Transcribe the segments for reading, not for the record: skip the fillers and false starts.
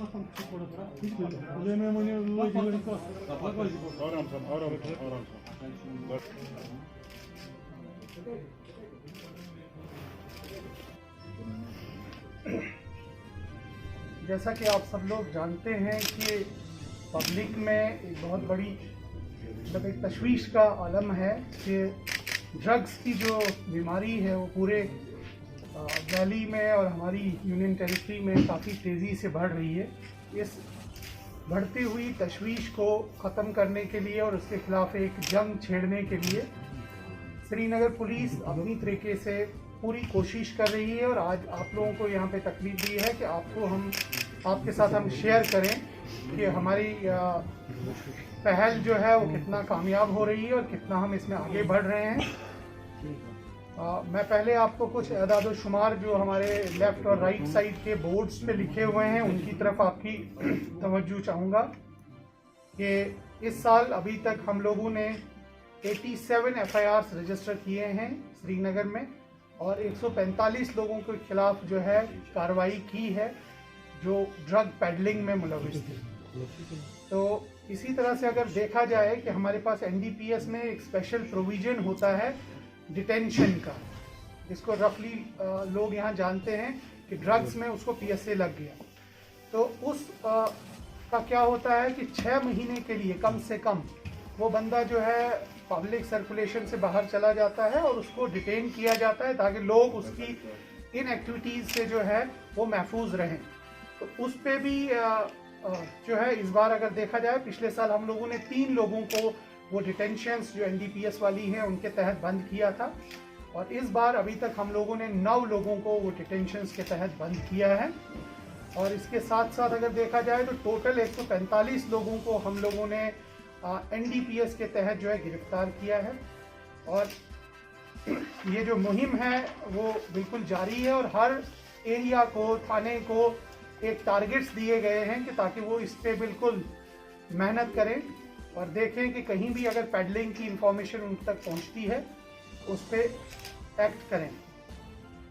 जैसा कि आप सब लोग जानते हैं कि पब्लिक में एक बहुत बड़ी मतलब एक तशवीश का आलम है कि ड्रग्स की जो बीमारी है वो पूरे वैली में और हमारी यूनियन टेरिटरी में काफ़ी तेज़ी से बढ़ रही है। इस बढ़ती हुई तशवीश को ख़त्म करने के लिए और उसके खिलाफ एक जंग छेड़ने के लिए श्रीनगर पुलिस अपनी तरीके से पूरी कोशिश कर रही है और आज आप लोगों को यहाँ पे तकलीफ दी है कि आपके साथ हम शेयर करें कि हमारी पहल जो है वो कितना कामयाब हो रही है और कितना हम इसमें आगे बढ़ रहे हैं। मैं पहले आपको कुछ अदाद शुमार जो हमारे लेफ़्ट और राइट साइड के बोर्ड्स पे लिखे हुए हैं उनकी तरफ आपकी तवज्जो चाहूँगा कि इस साल अभी तक हम लोगों ने 87 FIRs रजिस्टर किए हैं श्रीनगर में और 145 लोगों के खिलाफ जो है कार्रवाई की है जो ड्रग पेडलिंग में मुलविस थे। तो इसी तरह से अगर देखा जाए कि हमारे पास NDPS में एक स्पेशल प्रोविज़न होता है डिटेंशन का, जिसको रफली लोग यहाँ जानते हैं कि ड्रग्स में उसको PSA लग गया, तो उस का क्या होता है कि 6 महीने के लिए कम से कम वो बंदा जो है पब्लिक सर्कुलेशन से बाहर चला जाता है और उसको डिटेन किया जाता है ताकि लोग उसकी इन एक्टिविटीज़ से जो है वो महफूज रहें। तो उस पे भी जो है इस बार अगर देखा जाए, पिछले साल हम लोगों ने 3 लोगों को वो डिटेंशंस जो NDPS वाली हैं उनके तहत बंद किया था और इस बार अभी तक हम लोगों ने 9 लोगों को वो डिटेंशंस के तहत बंद किया है। और इसके साथ साथ अगर देखा जाए तो टोटल 145 लोगों को हम लोगों ने NDPS के तहत जो है गिरफ्तार किया है और ये जो मुहिम है वो बिल्कुल जारी है और हर एरिया को, थाने को एक टारगेट्स दिए गए हैं कि ताकि वो इस पे बिल्कुल मेहनत करें और देखें कि कहीं भी अगर पेडलिंग की इंफॉर्मेशन उन तक पहुंचती है उस पे एक्ट करें।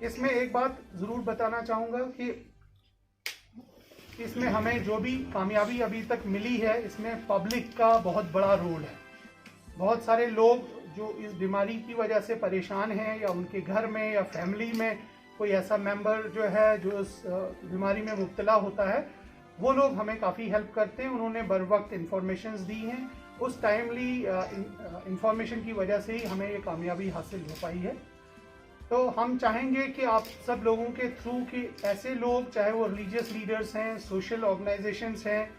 इसमें एक बात ज़रूर बताना चाहूँगा कि इसमें हमें जो भी कामयाबी अभी तक मिली है इसमें पब्लिक का बहुत बड़ा रोल है। बहुत सारे लोग जो इस बीमारी की वजह से परेशान हैं या उनके घर में या फैमिली में कोई ऐसा मेंबर जो है जो इस बीमारी में मुब्तला होता है, वो लोग हमें काफ़ी हेल्प करते हैं। उन्होंने बर वक्त इंफॉर्मेशंस दी हैं, उस टाइमली इंफॉर्मेशन की वजह से ही हमें ये कामयाबी हासिल हो पाई है। तो हम चाहेंगे कि आप सब लोगों के थ्रू कि ऐसे लोग, चाहे वो रिलीजियस लीडर्स हैं, सोशल ऑर्गेनाइजेशंस हैं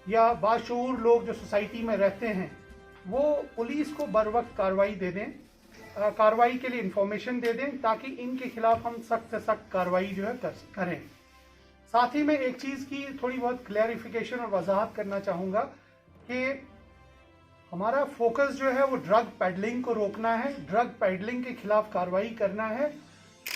या बाशऊर लोग जो सोसाइटी में रहते हैं, वो पुलिस को बर वक्त कार्रवाई दे दें, कार्रवाई के लिए इंफॉर्मेशन दे दें ताकि इनके खिलाफ हम सख्त से सख्त कार्रवाई जो है करें। साथ ही में एक चीज़ की थोड़ी बहुत क्लैरिफिकेशन और वजाहत करना चाहूँगा कि हमारा फोकस जो है वो ड्रग पेडलिंग को रोकना है, ड्रग पेडलिंग के खिलाफ कार्रवाई करना है,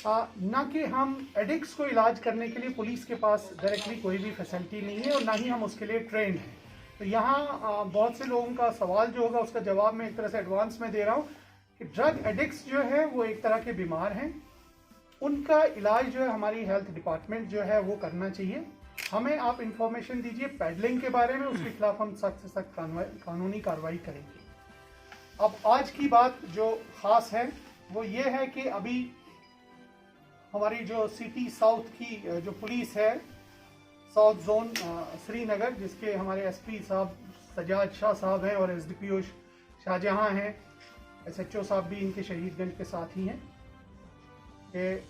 ना कि हम एडिक्ट्स को इलाज करने के लिए पुलिस के पास डायरेक्टली कोई भी फैसिलिटी नहीं है और ना ही हम उसके लिए ट्रेंड हैं। तो यहाँ बहुत से लोगों का सवाल जो होगा उसका जवाब मैं एक तरह से एडवांस में दे रहा हूँ कि ड्रग एडिक्ट्स जो है वो एक तरह के बीमार हैं, उनका इलाज जो है हमारी हेल्थ डिपार्टमेंट जो है वो करना चाहिए। हमें आप इंफॉर्मेशन दीजिए पेडलिंग के बारे में, उसके खिलाफ हम सख्त से सख्त कानूनी कार्रवाई करेंगे। अब आज की बात जो ख़ास है वो ये है कि अभी हमारी जो सिटी साउथ की जो पुलिस है, साउथ जोन श्रीनगर, जिसके हमारे SP साहब सजाद शाह साहब हैं और SDPO शाहजहां हैं, SHO साहब भी इनके शहीदगंज के साथ ही हैं, कि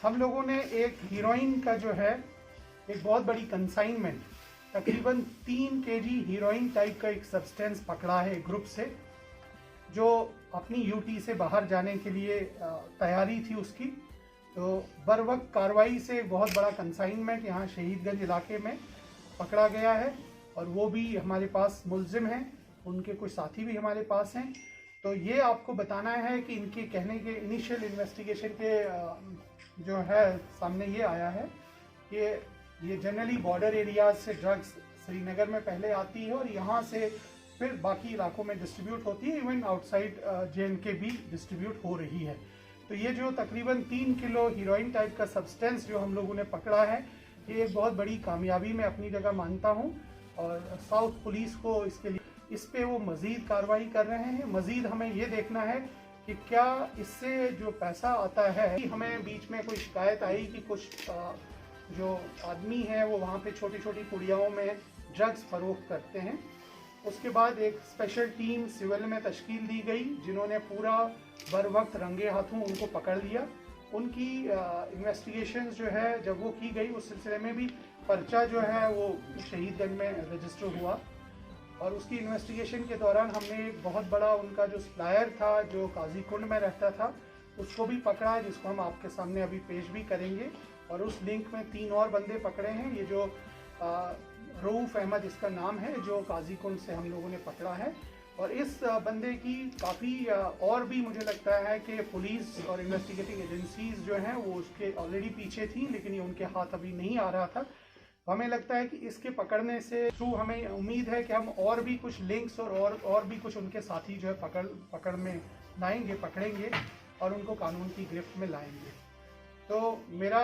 हम लोगों ने एक हीरोइन का जो है एक बहुत बड़ी कंसाइनमेंट, तकरीबन 3 kg हीरोइन टाइप का एक सब्सटेंस पकड़ा है एक ग्रुप से, जो अपनी UT से बाहर जाने के लिए तैयारी थी उसकी। तो बर वक्त कार्रवाई से एक बहुत बड़ा कंसाइनमेंट यहाँ शहीदगंज इलाके में पकड़ा गया है और वो भी हमारे पास मुलजिम हैं, उनके कुछ साथी भी हमारे पास हैं। तो ये आपको बताना है कि इनके कहने के इनिशियल इन्वेस्टिगेशन के जो है सामने ये आया है कि ये जनरली बॉर्डर एरियाज से ड्रग्स श्रीनगर में पहले आती है और यहाँ से फिर बाकी इलाकों में डिस्ट्रीब्यूट होती है, इवन आउटसाइड JNK भी डिस्ट्रीब्यूट हो रही है। तो ये जो तकरीबन 3 किलो हीरोइन टाइप का सब्सटेंस जो हम लोगों ने पकड़ा है, ये एक बहुत बड़ी कामयाबी मैं अपनी जगह मानता हूँ और साउथ पुलिस को इसके लिए इस पे वो मज़ीद कार्रवाई कर रहे हैं। मज़ीद हमें ये देखना है कि क्या इससे जो पैसा आता है, हमें बीच में कोई शिकायत आई कि कुछ जो आदमी है वो वहाँ पे छोटी छोटी पुड़ियाओं में ड्रग्स फरोख्त करते हैं। उसके बाद एक स्पेशल टीम सिविल में तश्कील दी गई जिन्होंने पूरा बर वक्त रंगे हाथों उनको पकड़ लिया। उनकी इन्वेस्टिगेशंस जो है जब वो की गई उस सिलसिले में भी पर्चा जो है वो शहीदगंज में रजिस्टर हुआ और उसकी इन्वेस्टिगेशन के दौरान हमने एक बहुत बड़ा उनका जो सप्लायर था जो काजीकुंड में रहता था उसको भी पकड़ा, जिसको हम आपके सामने अभी पेश भी करेंगे। और उस लिंक में 3 और बंदे पकड़े हैं। ये जो रऊफ अहमद इसका नाम है जो काजीकुंड से हम लोगों ने पकड़ा है। और इस बंदे की काफ़ी और भी मुझे लगता है कि पुलिस और इन्वेस्टिगेटिंग एजेंसीज जो हैं वो उसके ऑलरेडी पीछे थी, लेकिन ये उनके हाथ अभी नहीं आ रहा था। हमें लगता है कि इसके पकड़ने से थ्रू हमें उम्मीद है कि हम और भी कुछ लिंक्स और भी कुछ उनके साथी जो है पकड़ में लाएंगे, पकड़ेंगे और उनको कानून की गिरफ्त में लाएंगे। तो मेरा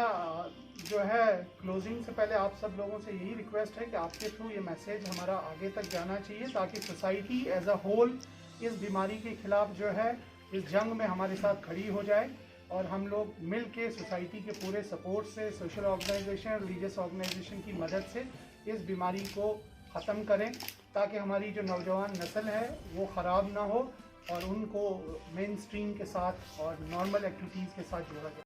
जो है क्लोजिंग से पहले आप सब लोगों से यही रिक्वेस्ट है कि आपके थ्रू ये मैसेज हमारा आगे तक जाना चाहिए ताकि सोसाइटी एज अ होल इस बीमारी के खिलाफ जो है इस जंग में हमारे साथ खड़ी हो जाए और हम लोग मिल के सोसाइटी के पूरे सपोर्ट से, सोशल ऑर्गेनाइजेशन, रिलीजियस ऑर्गेनाइजेशन की मदद से इस बीमारी को ख़त्म करें ताकि हमारी जो नौजवान नस्ल है वो ख़राब ना हो और उनको मेन स्ट्रीम के साथ और नॉर्मल एक्टिविटीज़ के साथ जोड़ा जाए।